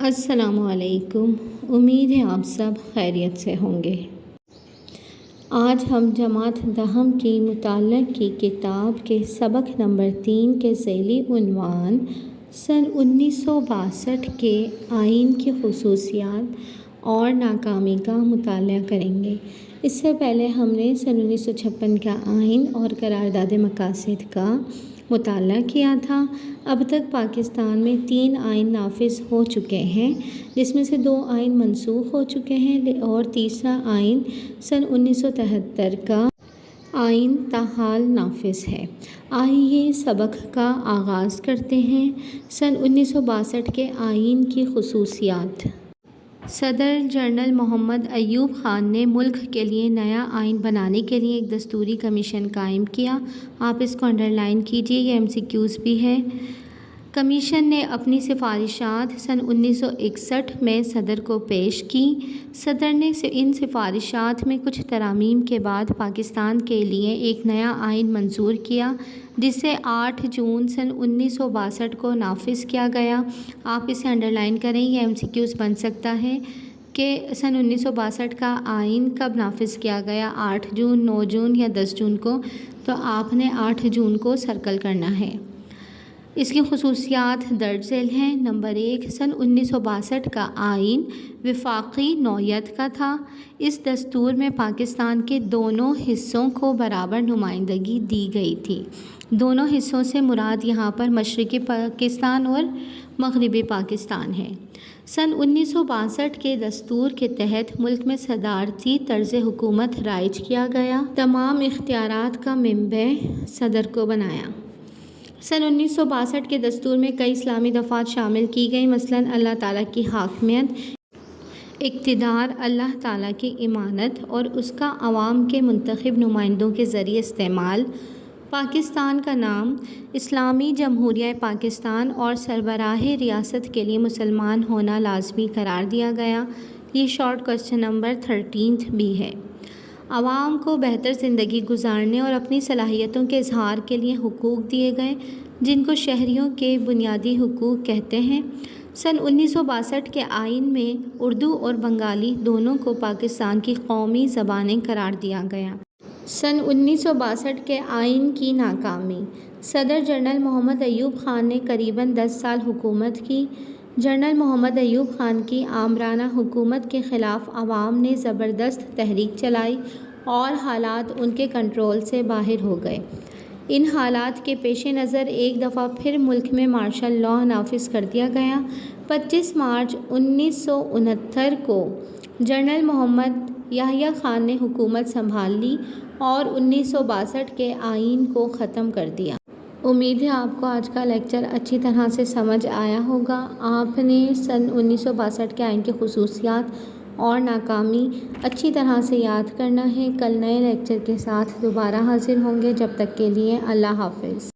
السلام علیکم۔ امید ہے آپ سب خیریت سے ہوں گے۔ آج ہم جماعت دہم کی مطالعہ کی کتاب کے سبق نمبر 3 کے ذیلی عنوان سن 1962 کے آئین کی خصوصیات اور ناکامی کا مطالعہ کریں گے۔ اس سے پہلے ہم نے سن 1956 کا آئین اور قرارداد مقاصد کا مطالعہ کیا تھا۔ اب تک پاکستان میں 3 آئین نافذ ہو چکے ہیں، جس میں سے 2 آئین منسوخ ہو چکے ہیں اور تیسرا آئین سن 1973 کا آئین تاحال نافذ ہے۔ آئیے سبق کا آغاز کرتے ہیں۔ سن 1962 کے آئین کی خصوصیات۔ صدر جنرل محمد ایوب خان نے ملک کے لیے نیا آئین بنانے کے لیے ایک دستوری کمیشن قائم کیا۔ آپ اس کو انڈرلائن کیجئے، یہ MCQs بھی ہے۔ کمیشن نے اپنی سفارشات سن 1961 میں صدر کو پیش کیں۔ صدر نے ان سفارشات میں کچھ ترامیم کے بعد پاکستان کے لیے ایک نیا آئین منظور کیا، جسے 8 جون سن 1962 کو نافذ کیا گیا۔ آپ اسے انڈرلائن کریں، یہ MCQs بن سکتا ہے کہ سن 1962 کا آئین کب نافذ کیا گیا، 8 جون، 9 جون یا 10 جون کو، تو آپ نے 8 جون کو سرکل کرنا ہے۔ اس کی خصوصیات درج ذیل ہیں۔ نمبر 1، سن 1962 کا آئین وفاقی نوعیت کا تھا۔ اس دستور میں پاکستان کے دونوں حصوں کو برابر نمائندگی دی گئی تھی۔ دونوں حصوں سے مراد یہاں پر مشرقی پاکستان اور مغربی پاکستان ہے۔ سن 1962 کے دستور کے تحت ملک میں صدارتی طرز حکومت رائج کیا گیا۔ تمام اختیارات کا منبع صدر کو بنایا۔ سن 1962 کے دستور میں کئی اسلامی دفعات شامل کی گئیں، مثلاً اللہ تعالیٰ کی حاکمیت، اقتدار، اللہ تعالیٰ کی امانت اور اس کا عوام کے منتخب نمائندوں کے ذریعے استعمال، پاکستان کا نام اسلامی جمہوریہ پاکستان اور سربراہ ریاست کے لیے مسلمان ہونا لازمی قرار دیا گیا۔ یہ شارٹ کوسچن نمبر 13 بھی ہے۔ عوام کو بہتر زندگی گزارنے اور اپنی صلاحیتوں کے اظہار کے لیے حقوق دیے گئے، جن کو شہریوں کے بنیادی حقوق کہتے ہیں۔ سن 1962 کے آئین میں اردو اور بنگالی دونوں کو پاکستان کی قومی زبانیں قرار دیا گیا۔ سن 1962 کے آئین کی ناکامی۔ صدر جنرل محمد ایوب خان نے قریباً 10 سال حکومت کی۔ جنرل محمد ایوب خان کی آمرانہ حکومت کے خلاف عوام نے زبردست تحریک چلائی اور حالات ان کے کنٹرول سے باہر ہو گئے۔ ان حالات کے پیش نظر ایک دفعہ پھر ملک میں مارشل لاء نافذ کر دیا گیا۔ 25 مارچ 1969 کو جنرل محمد یحییٰ خان نے حکومت سنبھال لی اور 1962 کے آئین کو ختم کر دیا۔ امید ہے آپ کو آج کا لیکچر اچھی طرح سے سمجھ آیا ہوگا۔ آپ نے سن 1962 کے آئین کی خصوصیات اور ناکامی اچھی طرح سے یاد کرنا ہے۔ کل نئے لیکچر کے ساتھ دوبارہ حاضر ہوں گے۔ جب تک کے لیے اللہ حافظ۔